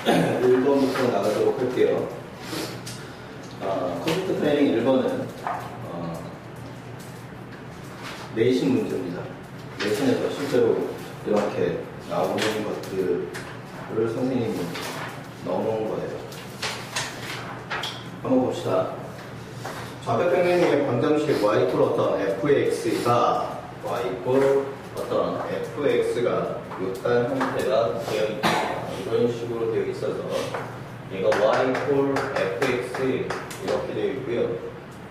1번부터 나가도록 할게요. 컴퓨터 트레이닝 1번은 내신 문제입니다. 내신에서 실제로 이렇게 나오는 것들을 선생님이 넣어놓은 거예요. 한번 봅시다. 좌표 평면의 방정식 y 꼴 어떤 fx가 어떤 fx가 요딴 형태가 되어 있다. 이런 식으로 되어 있어서 얘가 y 꼴 fx 이렇게 되어 있고요.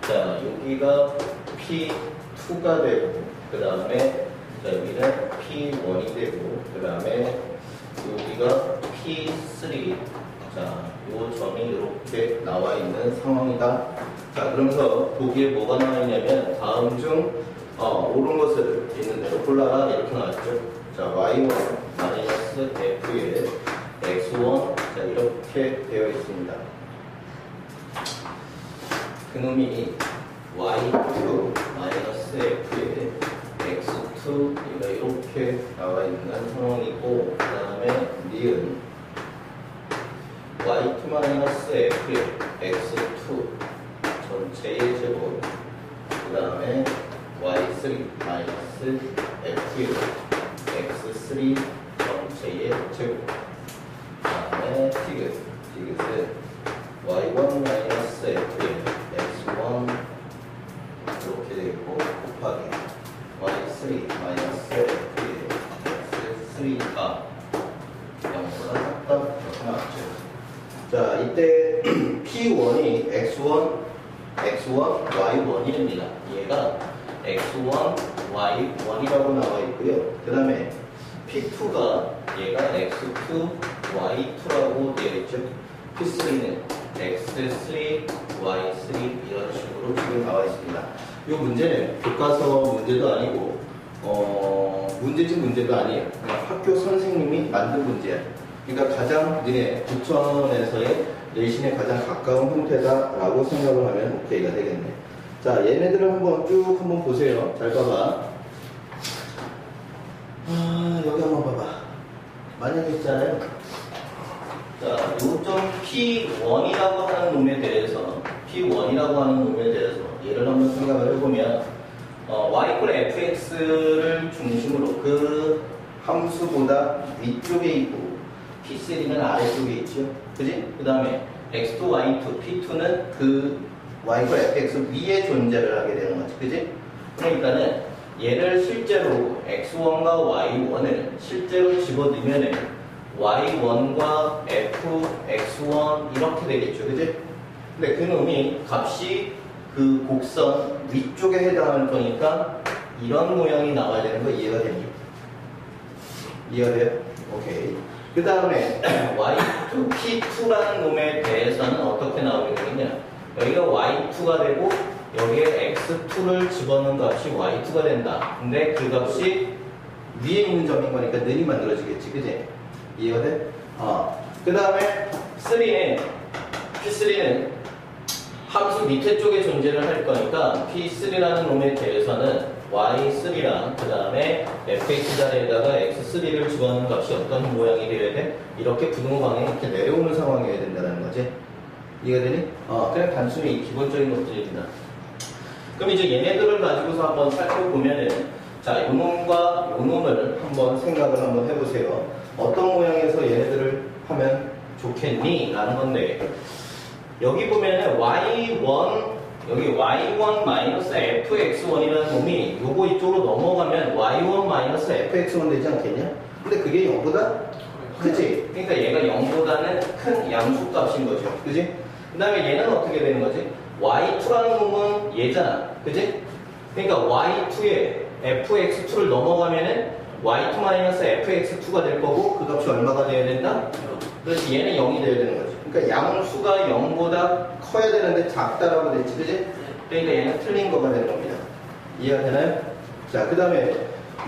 자, 여기가 p2가 되고 그 다음에 여기는 p1이 되고 그 다음에 여기가 p3. 자, 요 점이 이렇게 나와 있는 상황이다. 자, 그러면서 보기에 뭐가 나와 있냐면 다음 중 옳은 것을 있는 대로 골라라 이렇게 나왔죠. 자, y1 마이너스 f의 x1. 자, 이렇게 되어 있습니다. 그놈이 y2 마이너스 f의 x2. 얘가 이렇게 나와 있는 상황이고, 그 다음에 니은 y2 마이너스 f의 x2 전체의 제곱, 그 다음에 y3 마이너스 f의 x3 전체의 제곱, 그 다음에 디귿은 y1 마이너스 f의 x1 이렇게 되고 곱하기 y3 마이너스 f의 x3가 0보다 작다 이렇게 나왔죠. 자, 이때 P1이 X1, Y1입니다. 얘가 X1, Y1이라고 나와 있고요. 그 다음에 P2가 얘가 X2, Y2라고 되어 있죠. P3는 X3, Y3 이런 식으로 지금 나와 있습니다. 이 문제는 교과서 문제도 아니고 문제집 문제도 아니에요. 그냥 학교 선생님이 만든 문제야. 그러니까 가장 니네 부천에서의 내신에 가장 가까운 형태다라고 생각을 하면 오케이가 되겠네. 자, 얘네들을 한번 보세요. 잘 봐봐. 여기 한번 봐봐. 만약에 있잖아요. 자, 요점 P1이라고 하는 놈에 대해서 얘를 한번 생각을 해보면 y 꼴 fx를 중심으로 그 함수보다 위쪽에 있고 P3는 아래쪽에 있죠. 그지? 그 다음에 X2, Y2, P2는 그 Y과 FX 위에 존재를 하게 되는 거지. 그지? 그러니까는 얘를 실제로 X1과 Y1을 실제로 집어넣으면은 Y1과 FX1 이렇게 되겠죠. 그지? 근데 그 놈이 값이 그 곡선 위쪽에 해당하는 거니까 이런 모양이 나와야 되는 거 이해가 됩니까? 이해가 돼요? 오케이. 그 다음에 y2, p2라는 놈에 대해서는 어떻게 나오게 되느냐. 여기가 y2가 되고 여기에 x2를 집어넣은 값이 y2가 된다. 근데 그 값이 위에 있는 점인 거니까 늘이 만들어지겠지. 그지? 이해가 돼? 그 다음에 p3는 함수 밑에 쪽에 존재를 할 거니까 p3라는 놈에 대해서는 y3랑 그 다음에 fx 자리에다가 x3를 집어넣는 값이 어떤 모양이 되어야 돼? 이렇게 부등호방에 이렇게 내려오는 상황이어야 된다는 거지. 이해가 되니? 그냥 단순히 기본적인 것들입니다. 그럼 이제 얘네들을 가지고서 한번 살펴보면은, 자, 요 놈과 요 놈을 한번 생각을 한번 해보세요. 어떤 모양에서 얘네들을 하면 좋겠니? 라는 건데, 여기 보면은 여기 y1 마이너스 fx1이라는 놈이 요거 이쪽으로 넘어가면 y1 마이너스 fx1 되지 않겠냐? 근데 그게 0보다 크지? 그러니까 얘가 0보다는 큰 양수값인 거죠. 그지? 그 다음에 얘는 어떻게 되는 거지? y2라는 놈은 얘잖아. 그지? 그러니까 y2에 fx2를 넘어가면은 y2 마이너스 fx2가 될 거고 그 값이 얼마가 돼야 된다? 그래서 얘는 0이 돼야 되는 거지. 그러니까 양수가 0보다 커야 되는데 작다라고 됐지, 그지? 그러니까 얘는 틀린 거가 되는 겁니다. 이해가 되나요? 자, 그 다음에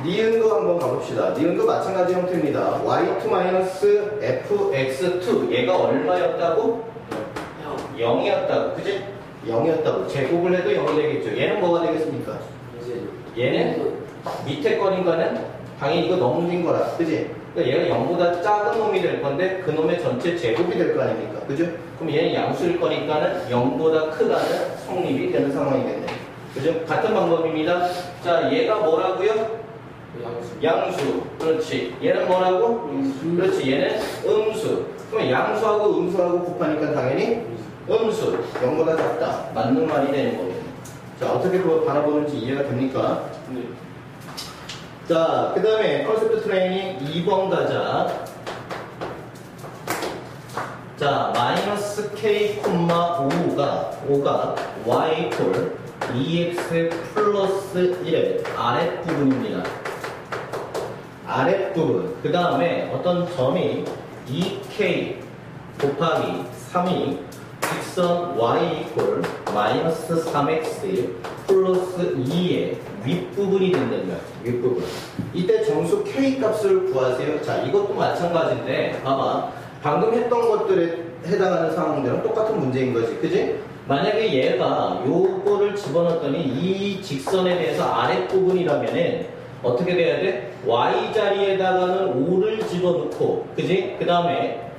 니은도 한번 가봅시다. 니은도 마찬가지 형태입니다. y2-fx2 얘가 얼마였다고? 0이었다고, 그지? 0이었다고. 제곱을 해도 0이 되겠죠. 얘는 뭐가 되겠습니까? 얘는 밑에 거니까는 당연히 이거 넘긴 거라, 그지? 그러니까 얘가 0보다 작은 놈이 될 건데 그 놈의 전체 제곱이 될 거 아닙니까? 그죠? 그럼 얘는 양수일 거니까는 0보다 크다는 성립이 되는 상황이겠네. 그죠? 같은 방법입니다. 자, 얘가 뭐라고요? 양수. 그렇지. 얘는 뭐라고? 그렇지. 얘는 음수. 그러면 양수하고 음수하고 곱하니까 당연히 음수. 0보다 작다. 맞는 말이 되는 거겠네. 자, 어떻게 그걸 바라보는지 이해가 됩니까? 네. 자, 그 다음에 컨셉트 트레이닝 2번 가자. 자, 마이너스 k, 5가 y 콜 2x 플러스 1의 아랫부분입니다. 아랫부분. 그 다음에 어떤 점이 2k 곱하기 3이 직선 y 이퀄 마이너스 3x 플러스 2의 윗부분이 된다는 거야. 윗부분. 이때 정수 k 값을 구하세요. 자, 이것도 마찬가지인데 봐봐. 방금 했던 것들에 해당하는 상황들은 똑같은 문제인 거지. 그지? 만약에 얘가 요거를 집어넣었더니 이 직선에 대해서 아랫부분이라면은 어떻게 돼야 돼? y 자리에다가는 5를 집어넣고, 그지? 그 다음에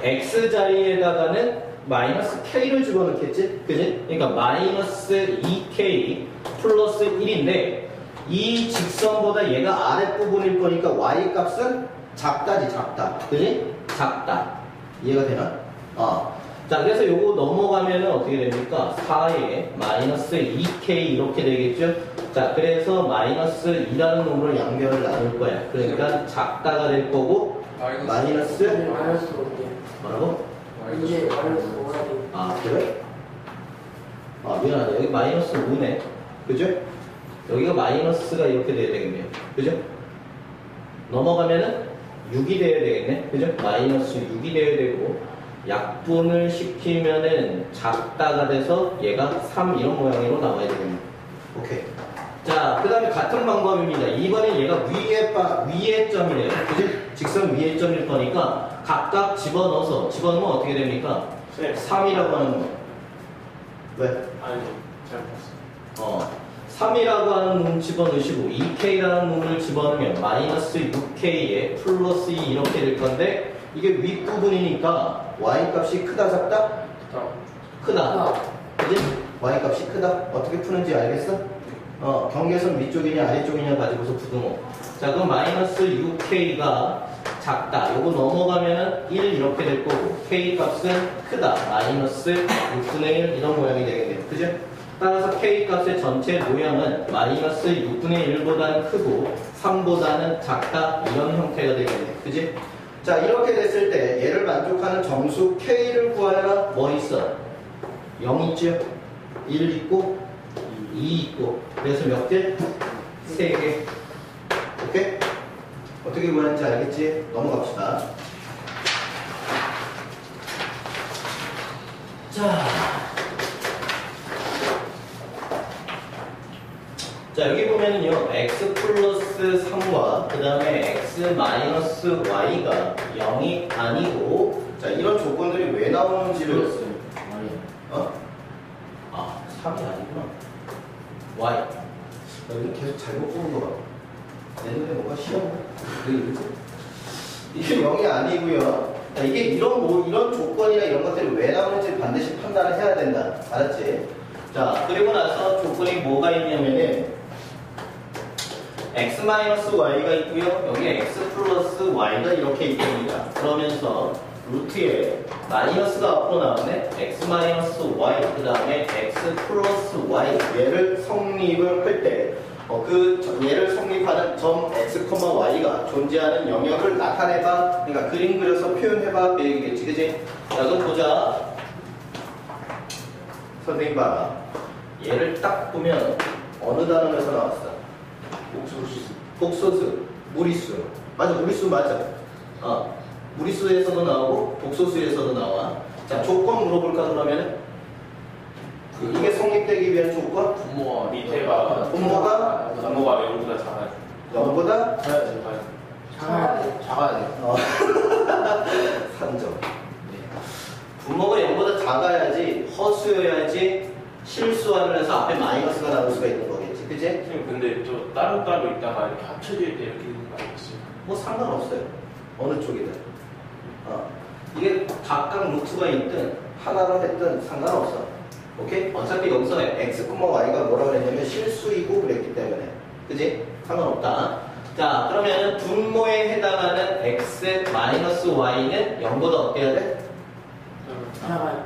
x 자리에다가는 마이너스 k를 집어넣겠지? 그지? 그러니까 마이너스 2k 플러스 1인데 이 직선보다 얘가 아랫부분일 거니까 y 값은 작다지, 작다. 그지? 작다. 이해가 되나? 자, 그래서 요거 넘어가면은 어떻게 됩니까? 4에 마이너스 2k 이렇게 되겠죠? 자, 그래서 마이너스 2라는 놈으로 양변을 나눌 거야. 그러니까 작다가 될 거고, 마이너스 뭐라고? 이제 마이너스 5라고. 아, 그래? 미안하다. 여기 마이너스 5네. 그죠? 여기가 마이너스가 이렇게 돼야 되겠네요. 그죠? 넘어가면은 6이 돼야 되겠네. 그죠? 마이너스 6이 돼야 되고, 약분을 시키면은 작다가 돼서 얘가 3 이런 모양으로 나와야 되겠네. 오케이. 자, 그 다음에 같은 방법입니다. 이번엔 얘가 위에 점이래요. 그지? 직선 위에 점일 거니까 각각 집어넣으면 어떻게 됩니까? 3이라고 하는 거. 왜? 아니, 잘 봤어. 3이라고 하는 놈 집어넣으시고 2k라는 놈을 집어넣으면 마이너스 6k에 플러스 2 이렇게 될 건데 이게 윗부분이니까 y 값이 크다 작다? 크다. 그지? y 값이 크다. 어떻게 푸는지 알겠어? 경계선 위쪽이냐 아래쪽이냐 가지고서 부등호. 자, 그럼 마이너스 6k가 작다. 요거 넘어가면은 1 이렇게 될 거고 k 값은 크다. 마이너스 6분의 1 이런 모양이 되겠네요. 그죠? 따라서 k 값의 전체 모양은 마이너스 6분의 1보다는 크고 3보다는 작다. 이런 형태가 되겠네요. 그지? 자, 이렇게 됐을 때 얘를 만족하는 정수 k를 구하려면 뭐 있어? 0 있죠? 1 있고 2 있고. 그래서 몇 개? 3개. 오케이? 어떻게 구하는지 알겠지? 넘어갑시다. 자, 여기 보면은요, x 플러스 3과 그 다음에 x 마이너스 y가 0이 아니고, 자, 이런 조건들이 왜 나오는지를 3이 아니구나. y. 여기 계속 잘못 보는 거 봐. 내 눈에 뭐가 시험나? 왜 이러지? 이게 0이 아니고요. 자, 이게 이런 조건이나 이런 것들이 왜 나오는지 반드시 판단을 해야 된다. 알았지? 자, 그리고 나서 조건이 뭐가 있냐면은 x-y가 있고요. 여기 x 플러스 y가 이렇게 있습니다. 그러면서 루트에 마이너스가 앞으로 나오네. x-y 그 다음에 x 플러스 y 얘를 성립을 할 때 얘를 성립하는 점 x, y가 존재하는 영역을 나타내봐. 그러니까 그림 그려서 표현해봐. 그 얘기겠지, 그지? 자, 그럼 보자. 선생님 봐라. 얘를 딱 보면 어느 단원에서 나왔어? 복소수, 무리수. 맞아, 무리수 맞아. 무리수에서도 나오고 복소수에서도 나와. 자, 조건 물어볼까 그러면은? 이게 성립되기 위한 조건? 분모가 밑에가 분모가 0보다 작아요. 0보다 작아야 돼. 3점. 분모가 0보다 작아야지 허수여야지 실수화를 해서 앞에 마이너스가 나올 수가 있는 거겠지. 그치? 선생님, 근데 또 따로따로 있다가 이렇게 합쳐질 때 이렇게 되는 거 아니겠어요? 뭐 상관없어요. 어느 쪽이든. 이게 각각 루트가 있든 하나로 했든 상관없어. 오케이? 어차피 여기서 x, y가 뭐라고 그랬냐면 실수이고 그랬기 때문에. 그지? 상관없다. 자, 그러면 분모에 해당하는 x 마이너스 y는 0보다 어떻게 해야 돼? 나가요.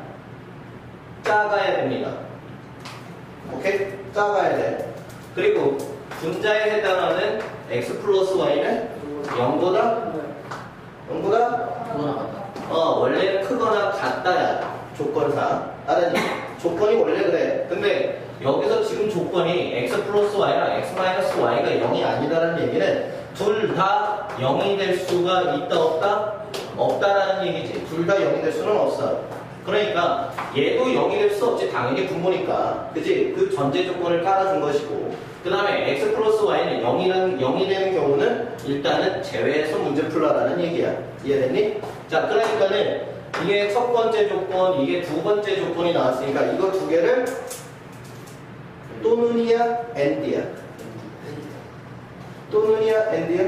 작아야 됩니다. 오케이? 작아야 돼. 그리고 분자에 해당하는 x 플러스 y는 0보다? 0보다? 더 나간다. 원래는 크거나 같다야. 조건상. 알았니? 조건이 원래 그래. 근데 여기서 지금 조건이 x 플러스 y랑 x 마이너스 y가 0이 아니다라는 얘기는 둘 다 0이 될 수가 있다 없다? 없다라는 얘기지. 둘 다 0이 될 수는 없어. 그러니까 얘도 0이 될 수 없지. 당연히 분모니까. 그지? 그 전제 조건을 깔아준 것이고 그 다음에 x 플러스 y는 0이 되는 경우는 일단은 제외해서 문제 풀라라는 얘기야. 이해됐니? 자, 그러니까는 이게 첫 번째 조건, 이게 두 번째 조건이 나왔으니까 이거 두 개를 또는이야, and야. 또는이야, and야?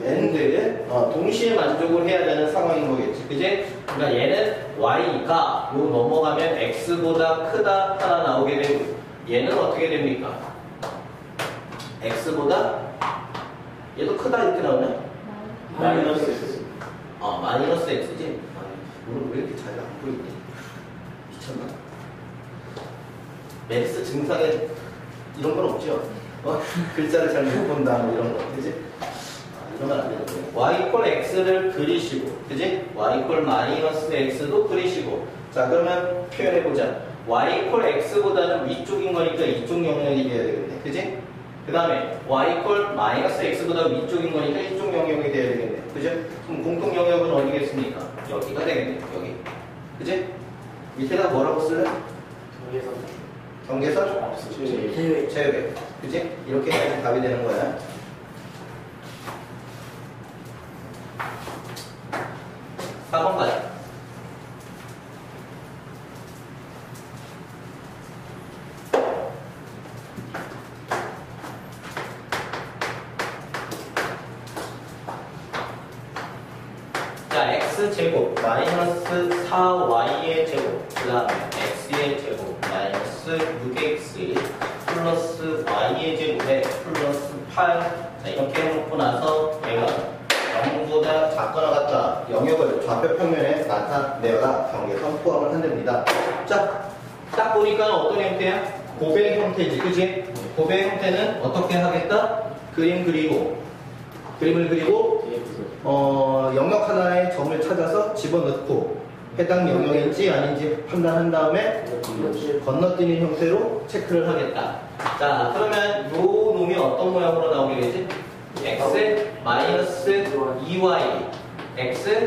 and. 동시에 만족을 해야 되는 상황인 거겠지. 그지? 그러니까 얘는 y가 요 넘어가면 x보다 크다 하나 나오게 되고 얘는 어떻게 됩니까? x보다 얘도 크다 이렇게 나오냐? 마이너스 x. 마이너스 x지? 오늘 왜 이렇게 잘 안 보이니? 미쳤나? 맥스 증상에 이런 건 없죠? 글자를 잘 못 본다 뭐 이런 거 그지? 이러면 안 되는데 y 이퀄 x를 그리시고 그지? y 이퀄 마이너스 x도 그리시고 자 그러면 표현해보자 y 이퀄 x보다는 위쪽인 거니까 이쪽 영역이 돼야 되겠네 그지? 그 다음에 y 이퀄 마이너스 x보다 위쪽인 거니까 이쪽 영역이 돼야 되겠네 그죠? 그럼 공통 영역은 어디겠습니까? 여기가 되겠네 여기 그지? 밑에다 뭐라고 쓸래? 경계선? 없어. 제외. 제외 그지? 이렇게 해야지 답이 되는 거야 4번 가자 자, x제곱 마이너스 4y의 제곱 그 다음에 x의 제곱 마이너스 6x 플러스 y의 제곱에 플러스 8 자, 이렇게 해놓고 나서 얘가 0보다 작거나 같다 영역을 좌표 평면에 나타내어라 경계선 포함을 한답니다 자, 딱 보니까 어떤 형태야? 고배 형태지 그치? 고배 형태는 어떻게 하겠다? 그림을 그리고 영역 하나의 점을 찾아서 집어넣고 해당 영역인지 아닌지 판단한 다음에 건너뛰는 형태로 체크를 하겠다. 자, 그러면 요 놈이 어떤 모양으로 나오게 되지? x 마이너스 2y x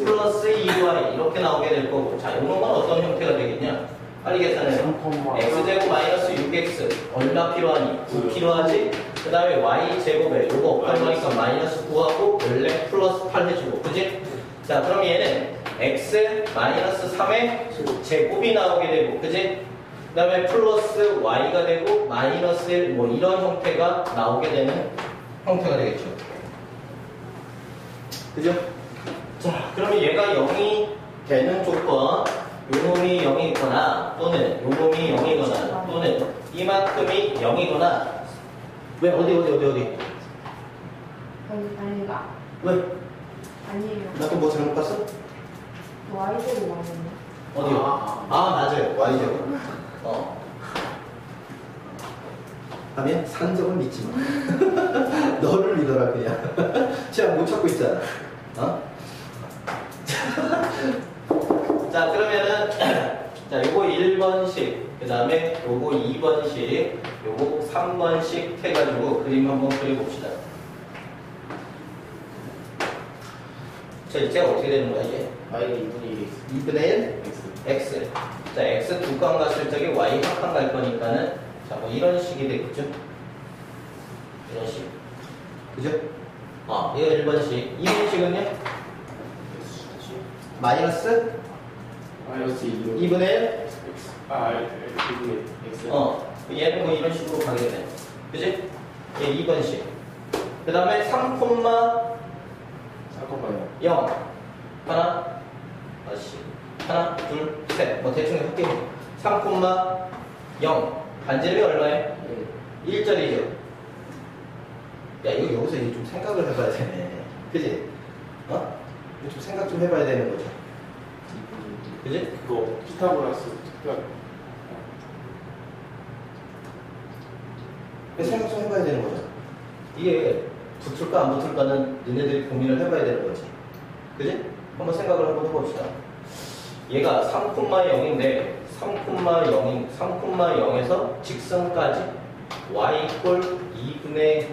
플러스 2y 이렇게 나오게 될 거고 자, 요 놈은 어떤 형태가 되겠냐? 빨리 계산해요. x제곱 마이너스 6x 얼마 필요하니? 9 필요하지? 그 다음에 y제곱에 요거 없다고 하니까 마이너스 9하고 원래 플러스 8 해주고 그지? 자 그럼 얘는 x 마이너스 3의 제곱이 나오게 되고 그지? 그 다음에 플러스 y가 되고 마이너스 1 뭐 이런 형태가 나오게 되는 형태가 되겠죠 그죠? 자 그러면 얘가 0이 되는 조건 요 놈이 0이 있거나 또는 요 놈이 0이거나 또는 이만큼이 0이거나 왜 어디 아닌가? 왜? 아니에요. 나 또 뭐 잘못 봤어? Y제곱 맞는데? 어디요? 맞아요 Y제곱 하면 산적은 믿지 마 너를 믿어라 그냥 제가 못 찾고 있잖아 자 그러면은 자 요거 1번씩 그 다음에 요거 2번씩 요거 3번씩 해가지고 그림 한번 그려봅시다 자 이제 어떻게 되는 거야 이게? y가 2분의 1x. 2분의 1 x 자 x 두 칸 갔을 적에 y 한 칸 갈 거니까는 자 뭐 이런 식이 되겠죠 이런 식 그죠? 이거 1번씩 2번씩은요? 마이너스 2분의 1 x. 2분의 x. 얘는 뭐 이런 식으로 가게 돼. 그지? 얘 2번씩. 그 다음에 3, 잠깐만요. 0 하나 아씨 하나 둘 셋 뭐 대충 할게요. 3,0 반지름이 얼마예요? 1짜리죠. 야 이거 여기서 이제 좀 생각을 해봐야 되네. 그지? 어? 이거 좀 생각 좀 해봐야 되는 거죠. 그지? 그거 피타고라스 특별. 생각 좀 해봐야 되는 거죠. 이게 붙을까 안 붙을까는 너네들이 고민을 해봐야 되는 거지. 그지? 한번 생각을 한번 해봅시다. 얘가 3,0인데 3,0에서 직선까지 y 이퀄 2분의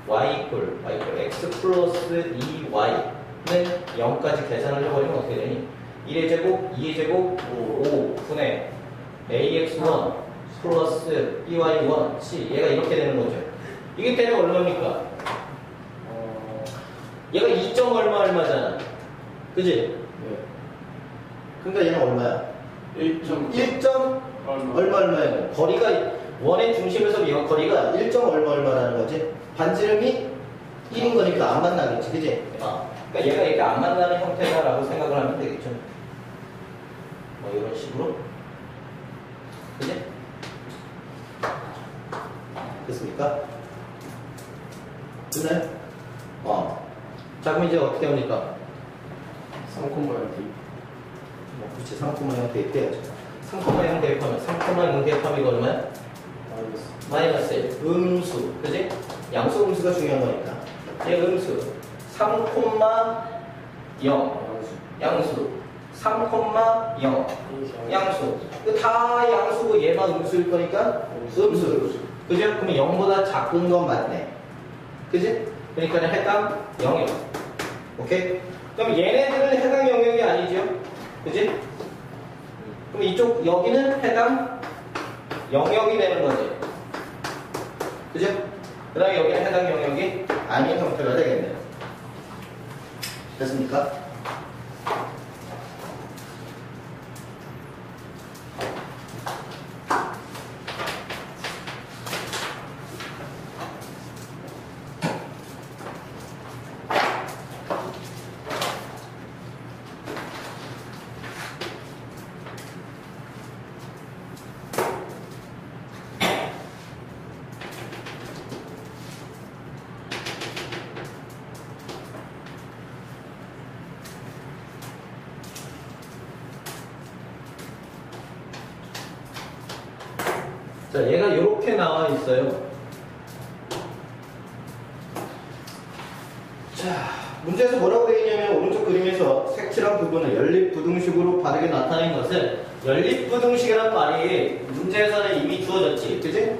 y 이퀄 x 플러스 2y는 0까지 계산을 해버리면 어떻게 되니? 1의 제곱, 2의 제곱, 5분의 ax1 플러스 by1 c 얘가 이렇게 되는 거죠. 이게 때는 얼마입니까? 얘가 2. 얼마잖아. 그지? 네. 그러니까 얘는 얼마야? 1. 얼마예요? 거리가 원의 중심에서 얘가 거리가 1. 얼마라는 거지. 반지름이 1인 거니까 안 만나겠지, 그지? 그러니까 얘가 이렇게 안 만나는 형태다라고 생각을 하면 되겠죠. 뭐 이런 식으로, 그지? 됐습니까? 됐나요? 자, 그럼 이제 어떻게 합니까? 3,0 그렇지, 3,0 대입해야죠. 3,0 대입하면 3,0 대입하면 이거 얼마야? 마이너스 1, 음수, 그지? 양수, 음수가 중요한 거니까. 얘 음수, 3,0 양수, 3,0 양수. 다 양수고 얘만 음수일 거니까 음수. 그죠? 그럼 0보다 작은 건 맞네. 그지? 그러니까 해당 영역. 오케이? 그럼 얘네들은 해당 영역이 아니죠? 그지? 그럼 이쪽 여기는 해당 영역이 되는 거지. 그죠? 그 다음에 여기는 해당 영역이 아닌 형태가 되겠네요. 됐습니까? 자, 얘가 이렇게 나와 있어요. 자, 문제에서 뭐라고 되어 있냐면 오른쪽 그림에서 색칠한 부분을 연립부등식으로 바르게 나타낸 것을 연립부등식이라는 말이 문제에서는 이미 주어졌지, 그지? 네.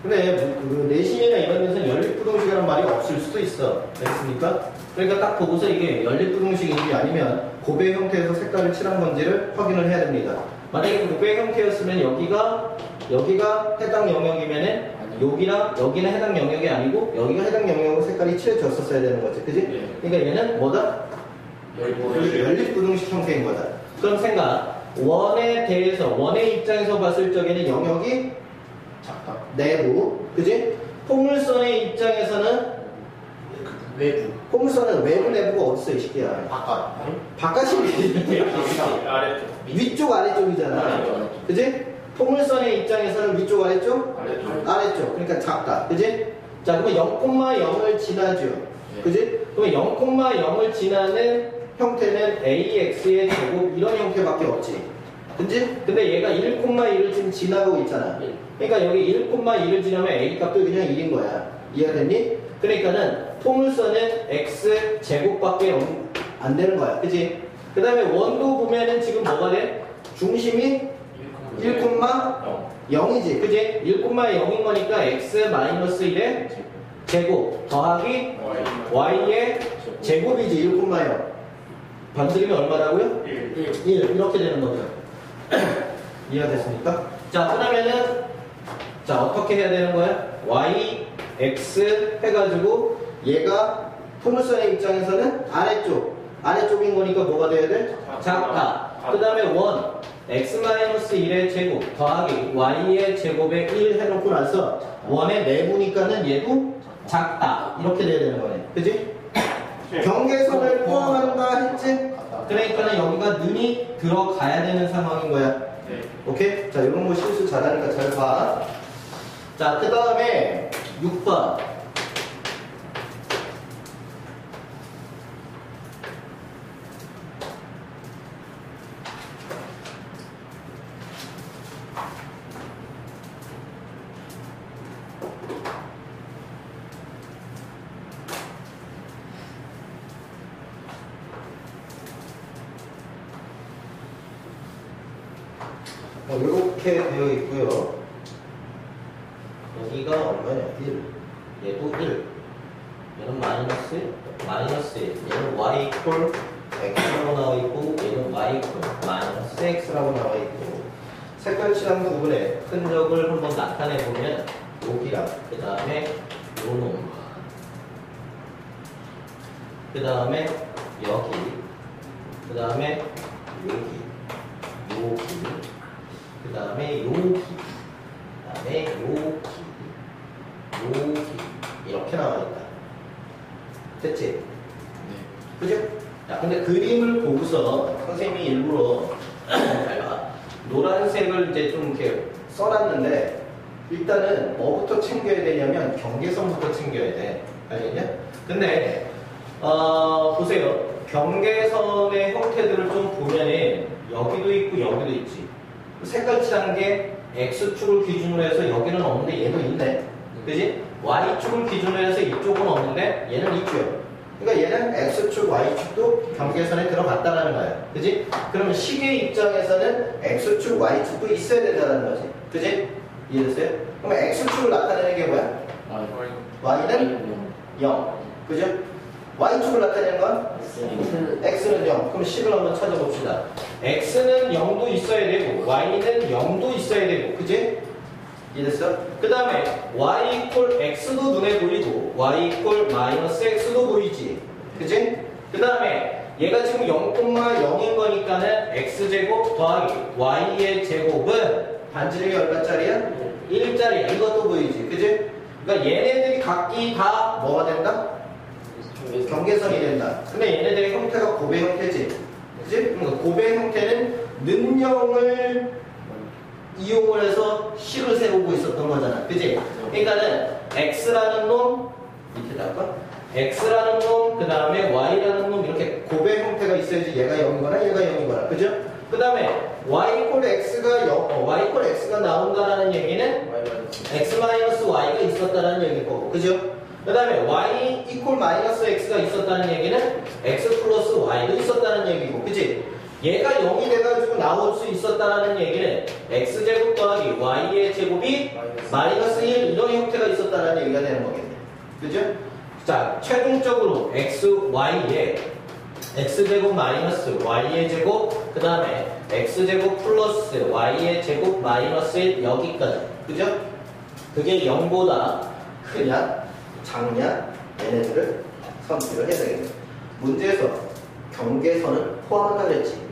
근데 그 내신이나 이런 데서는 연립부등식이라는 말이 없을 수도 있어. 됐습니까? 그러니까 딱 보고서 이게 연립부등식인지 아니면 고배 형태에서 색깔을 칠한 건지를 확인을 해야 됩니다. 만약에 고배 형태였으면 여기가 해당 영역이면은 여기는 해당 영역이 아니고 여기가 해당 영역으로 색깔이 칠해졌었어야 되는 거지, 그지? 네. 그러니까 얘는 뭐다? 연립부등식 형태인 거다. 그럼 생각, 원의 입장에서 봤을 적에는 영역이 작다. 내부, 그지? 포물선의 입장에서는 외부. 포물선은 외부 내부가 어딨어 이 새끼야? 바깥이 아래쪽. 위쪽 아래쪽이잖아. 아래쪽. 그지? 포물선의 입장에서는 위쪽 아래쪽? 아래쪽. 그러니까 작다. 그지? 자, 그러면 0,0을 지나죠. 네. 그지? 그러면 0,0을 지나는 형태는 AX의 제곱 이런 형태밖에 없지. 그지? 근데 얘가 1,1을 지금 지나가고 있잖아. 그러니까 여기 1,1을 지나면 A 값도 그냥 1인 거야. 이해가 됐니? 그러니까는 포물선은 X 제곱밖에 안 되는 거야. 그지? 그 다음에 원도 보면은 지금 뭐가 돼? 중심이 1,0이지. 그지? 1,0인 거니까 x-1의 제곱 더하기 y의 제곱이지. 1,0. 반지름이 얼마라고요? 1. 이렇게 되는 거죠. 이해가 됐습니까? 자, 그러면은 자, 어떻게 해야 되는 거야? y, x 해가지고 얘가 포물선의 입장에서는 아래쪽인 거니까 뭐가 돼야 돼? 작다. 그 다음에 원 x-1의 제곱 더하기 y의 제곱에 1 해놓고 나서 원의 내부니까는 얘도 작다. 이렇게 돼야 되는 거네. 그지? 경계선을 포함한다 했지? 갔다. 그러니까 여기가 눈이 들어가야 되는 상황인 거야. 네. 오케이? 자, 이런 거 실수 잘하니까 잘 봐. 자, 그 다음에 6번. 이렇게 되어 있고요. 여기가 얼마냐? 1. 얘도 1. 얘는 마이너스 1. 얘는 y 이퀄 x라고 나와 있고, 얘는 y 이퀄 마이너스 x라고 나와 있고, 색깔칠한 부분에 흔적을 한번 나타내 보면 여기랑 그 다음에 요 놈, 그 다음에 여기, 그 다음에 여기, 그 다음에 여기, 그 다음에 여기 이렇게 나와 있다. 됐지? 네. 그죠? 자, 근데 그림을 보고서 선생님이 일부러 노란색을 이제 좀 이렇게 써놨는데, 일단은 뭐부터 챙겨야 되냐면 경계선부터 챙겨야 돼. 알겠냐? 근데 보세요. 경계선의 형태들을 좀 보면은 여기도 있고 여기도 있지. 색깔칠한 게 X축을 기준으로 해서 여기는 없는데 얘도 있네. 그지? Y축을 기준으로 해서 이쪽은 없는데 얘는 있고요. 그러니까 얘는 X축, Y축도 경계선에 들어갔다라는 거야. 그지? 그러면 시계 입장에서는 X축, Y축도 있어야 된다는 거지. 그지? 이해됐어요? 그럼 X축을 나타내는 게 뭐야? Y는 0. 그죠? Y축을 나타내는 건? X는 0. 그럼 식을 한번 찾아봅시다. X는 0도 있어야 되고, Y는 0도 있어야 되고, 그지? 이해됐어? 그 다음에 Y 이퀄 X도 눈에 보이고, Y 이퀄 마이너스 X도 보이지? 그지? 그 다음에 얘가 지금 0,0인 거니까는 X제곱 더하기 Y의 제곱은 반지름이 얼마짜리야? 1짜리야. 이것도 보이지? 그지? 그러니까 얘네들이 각기 다 뭐가 된다? 경계선이 된다. 근데 얘네들의 형태가 고배 형태지. 그치? 그러니까 고배 형태는 는형을 이용을 해서 식을 세우고 있었던 거잖아. 그치? 그러니까는 x라는 놈, 밑에다가 x라는 놈, 그 다음에 y라는 놈, 이렇게 고배 형태가 있어야지 얘가 0이거나 얘가 0이거나. 그죠? 그 다음에 y 이퀄 x가 y 이퀄 x가 나온다라는 얘기는 x-y가 있었다라는 얘기일 거고. 그죠? 그 다음에 y 이퀄 마이너스 x가 있었다는 얘기는 x 플러스 y도 있었다는 얘기고, 그치? 얘가 0이 돼가지고 나올 수 있었다는 얘기는 x제곱 더하기 y의 제곱이 마이너스 1 이런 형태가 있었다는 얘기가 되는 거겠네. 그죠? 자, 최종적으로 xy에 x제곱 마이너스 y의 제곱, 그 다음에 x제곱 플러스 y의 제곱 마이너스 1 여기까지. 그죠? 그게 0보다 크냐 작냐 얘네들을 선택을 해야 되겠네. 문제에서 경계선을 포함한다 그랬지.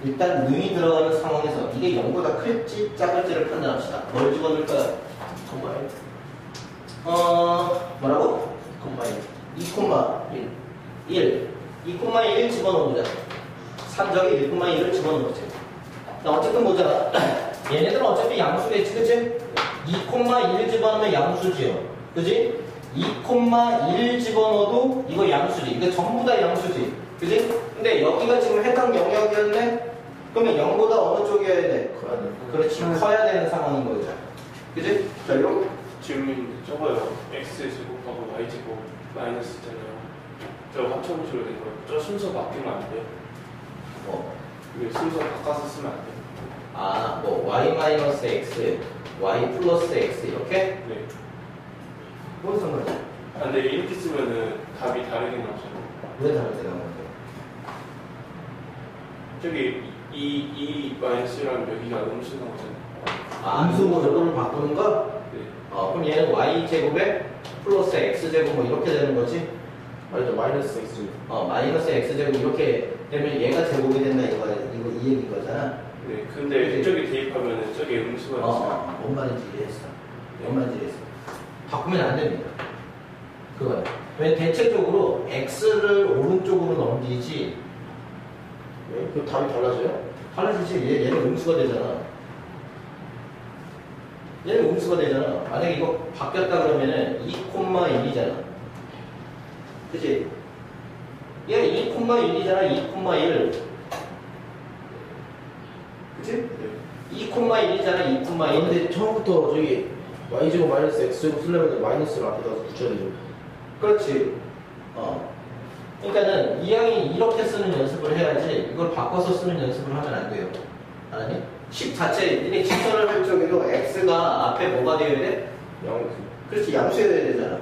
일단 눈이 들어가는 상황에서 이게 0보다 클지 작을지를 판단합시다. 뭘 집어넣을까요? 컴바인. 뭐라고? 컴바인. 2,1 2,1 집어넣어보자. 3적에 1,1을 집어넣어보자. 자, 어쨌든 보자. 얘네들은 어차피 양수겠지, 그치? 2,1 집어넣으면 양수지요. 그지? 2,1 집어넣어도 이거 양수지. 이거 전부 다 양수지. 그지? 근데 여기가 지금 해당 영역이었네? 그러면 0보다 어느 쪽이어야 돼? 그렇지. 커야 되는 상황인 거죠. 그지? 자, 이렇게. 질문 적어요. x제곱하고 y제곱 마이너스 있잖아요. 저 합쳐보시로 된 거예요. 저 순서 바뀌면 안 돼요? 뭐. 이게 순서 바꿔서 쓰면 안 돼요? 아, 뭐, y 마이너스 x, y 플러스 x, 이렇게? 네. 뭔 상관이야? 아, 근데 이렇게 쓰면은 답이 다르게 나오잖아요. 왜 다르게 나오는 거야? 저기 이 마이너스랑 여기가 음수 나오잖아요. 아, 음수를 바꾸는 거? 네. 그럼 얘는 y제곱에 플러스 x제곱 뭐 이렇게 되는 거지? 맞아, 마이너스 x. 마이너스 x제곱 이렇게 되면 얘가 제곱이 된다 이거 이 얘기인 거잖아. 네. 근데 저기 대입하면은 저기 음수가 나와요. 뭔 말인지 이해했어. 뭔 말인지 이해했어. 바꾸면 안 됩니다. 그거야. 왜 대체적으로 x를 오른쪽으로 넘기지 네? 그럼 답이 달라져요? 달라지지. 얘는 음수가 되잖아. 얘는 음수가 되잖아. 만약에 이거 바뀌었다 그러면은 2,1이잖아. 그치? 얘 2,1이잖아. 2,1. 그치? 네. 2,1이잖아. 2,1. 근데 처음부터 저기 y제곱 마이너스 x제곱 쓰려면 마이너스를 앞에다 붙여야 되죠. 그렇지. 그러니까는 이 양이 이렇게 쓰는 연습을 해야지 이걸 바꿔서 쓰는 연습을 하면 안 돼요. 알았니? 식 자체, 이게 직선을 할 적에도 x가 앞에 뭐가 되어야 돼? 양수. 그렇지, 양수여야 되잖아.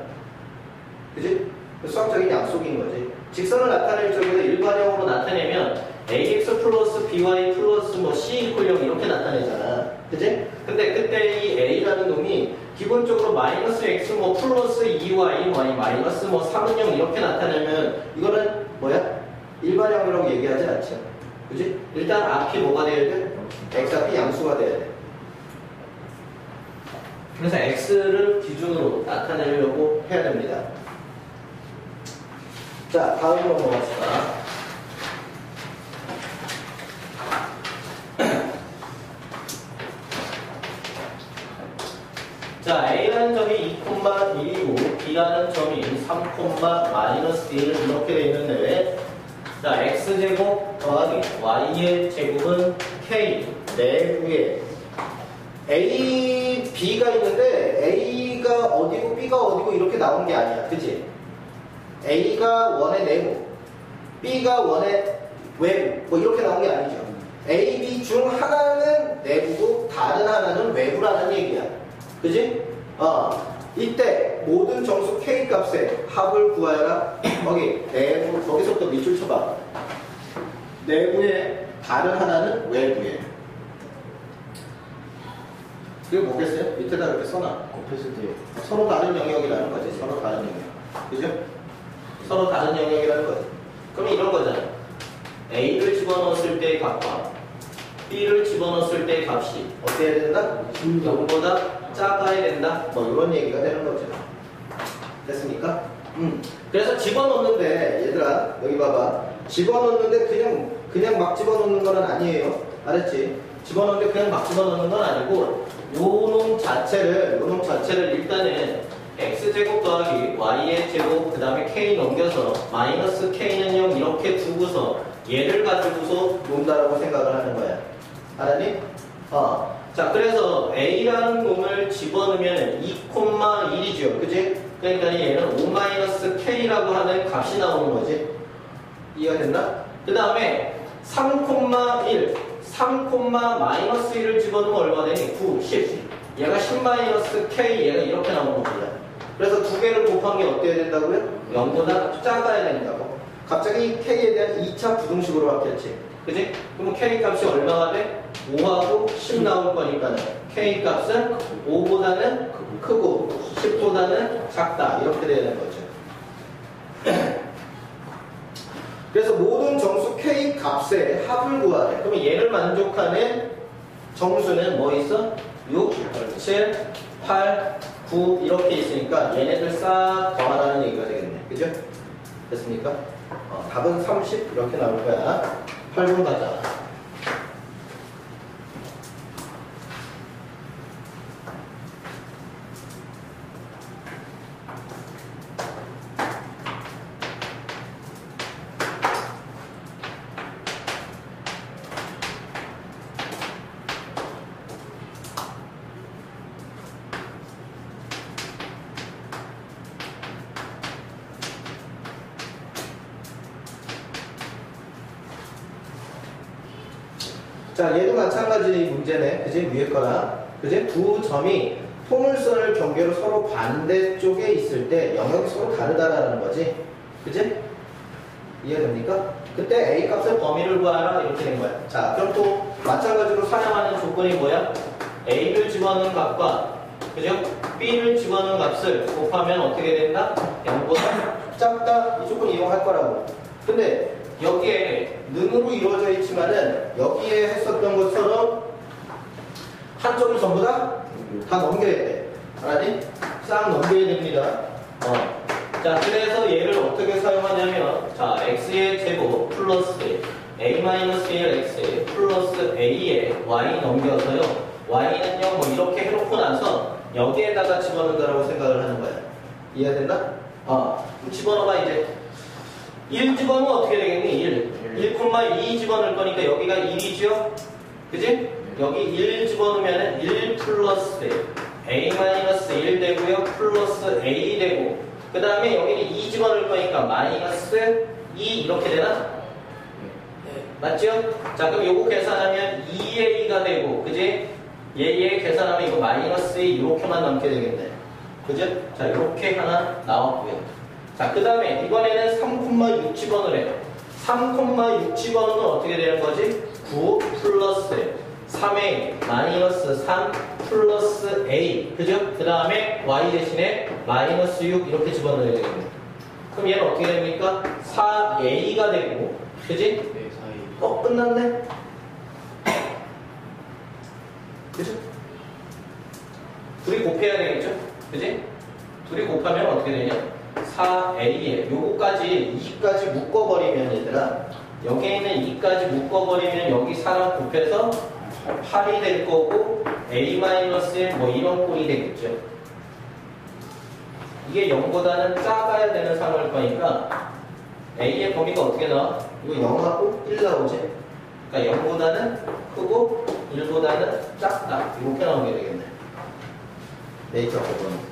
그지? 수학적인 약속인 거지. 직선을 나타낼 적에도 일반형으로 나타내면 ax 플러스 by 플러스 뭐 c 이퀄 0 이렇게 나타내잖아. 그지? 근데 그때 이 a라는 놈이 기본적으로 마이너스 x 뭐 플러스 2y y 마이너스 뭐 3은 0 이렇게 나타내면 이거는 뭐야? 일반형이라고 얘기하지 않죠. 그지? 일단 앞이 뭐가 돼야 돼? x 앞이 양수가 돼야 돼. 그래서 x를 기준으로 나타내려고 해야 됩니다. 자, 다음으로 넘어갑시다. 자, A라는 점이 2,1이고 B라는 점이 3,-1 이렇게 되어 있는데, 자, X제곱 더하기 Y의 제곱은 K 내부에 A, B가 있는데 A가 어디고 B가 어디고 이렇게 나온 게 아니야. 그치? A가 원의 내부, B가 원의 외부 뭐 이렇게 나온 게 아니죠. A, B 중 하나는 내부고 다른 하나는 외부라는 얘기야. 그지? 이때 모든 정수 K 값의 합을 구하여라. 거기 내부, 거기서부터 밑줄 쳐봐. 내부의 다른 하나는 외부에. 그게 뭐겠어요? 밑에다 이렇게 써놔. 곱했을 때 서로 다른 영역이라는 거지. 서로 다른 영역. 그죠? 서로 다른 영역이라는 거지. 그럼 이런 거잖아. A를 집어넣었을 때의 값과 B를 집어넣었을 때의 값이 어떻게 해야 된다? 0보다 작아야 된다. 뭐 이런 얘기가 되는 거죠. 됐습니까? 그래서 집어넣는데 얘들아 여기 봐봐. 집어넣는데 그냥 막 집어넣는 건 아니에요. 알았지? 집어넣는데 그냥 막 집어넣는 건 아니고 요 놈 자체를 일단은 x제곱 더하기 y의 제곱 그 다음에 k 넘겨서 마이너스 k는 0 이렇게 두고서 얘를 가지고서 논다라고 생각을 하는 거야. 알았니? 자, 그래서 a라는 놈을 집어넣으면 2,1이죠. 그지? 그러니까 얘는 5-k라고 하는 값이 나오는 거지. 이해가 됐나? 그 다음에 3,1 3,-1을 집어넣으면 얼마 되니? 9, 10 얘가 10-k 얘가 이렇게 나오는 겁니다. 그래서 두 개를 곱한 게 어때야 된다고요? 0보다 작아야 된다고. 갑자기 k에 대한 2차 부등식으로 바뀌었지. 그지? 그럼 k 값이 얼마가 돼? 5하고 10 나올 거니까는 k 값은 5보다는 크고 10보다는 작다. 이렇게 되는 거죠. 그래서 모든 정수 k 값의 합을 구하래. 그러면 얘를 만족하는 정수는 뭐 있어? 6, 7, 8, 9 이렇게 있으니까 얘네들 싹 더하라는 얘기가 되겠네. 그죠? 됐습니까? 답은 30 이렇게 나올 거야. 8번 가자. 자, 얘도 마찬가지 문제네. 그지? 위에 거랑. 그지? 두 점이 포물선을 경계로 서로 반대쪽에 있을 때 영역이 서로 다르다라는 거지. 그지? 이해됩니까? 그때 A 값의 범위를 구하라. 이렇게 된 거야. 자, 그럼 또 마찬가지로 사용하는 조건이 뭐야? A를 집어넣은 값과 그죠? B를 집어넣은 값을 곱하면 어떻게 된다? 0보다 작다. 이 조건 이용할 거라고. 근데 여기에 능으로 이루어져 있지만은 여기에 했었던 것처럼 한쪽을 전부 다 넘겨야 돼. 알았니? 싹 넘겨야 됩니다. 자, 그래서 얘를 어떻게 사용하냐면, 자, x의 제곱 플러스 a-1x 플러스 a에 y 넘겨서요. y는요, 뭐 이렇게 해놓고 나서 여기에다가 집어넣는다라고 생각을 하는 거야. 이해됐나? 그럼 집어넣어봐, 이제. 1 집어넣으면 어떻게 되겠니? 1,2 집어넣을 거니까 여기가 1이죠? 그지? 여기 1 집어넣으면 1 플러스 a-1 되고요. 플러스 a 되고. 그 다음에 여기는 2 집어넣을 거니까 마이너스 2 이렇게 되나? 맞죠? 자, 그럼 요거 계산하면 2a가 되고, 그지? 얘 계산하면 이거 마이너스 2 이렇게만 남게 되겠네. 그죠? 자, 이렇게 하나 나왔고요. 자, 그 다음에 이번에는 3,6 집어넣으래요. 3,6 집어넣으면 어떻게 되는 거지? 9 플러스 3a 마이너스 3 플러스 a. 그죠? 그 다음에 y 대신에 마이너스 6 이렇게 집어넣어야 되겠네. 그럼 얘는 어떻게 됩니까? 4a가 되고, 그지? 네, 사이. 끝났네? 그죠? 둘이 곱해야 되겠죠? 그지? 둘이 곱하면 어떻게 되냐? 4a에 요거까지 2까지 묶어버리면 얘들아, 여기에 있는 2까지 묶어버리면 여기 4랑 곱해서 8이 될 거고 a-1 뭐 이런 꼴이 되겠죠. 이게 0보다는 작아야 되는 상황일 거니까 a의 범위가 어떻게 나와? 이거 0하고 1 나오지? 그러니까 0보다는 크고 1보다는 작다. 이렇게 나오게 되겠네. 네이처 법은.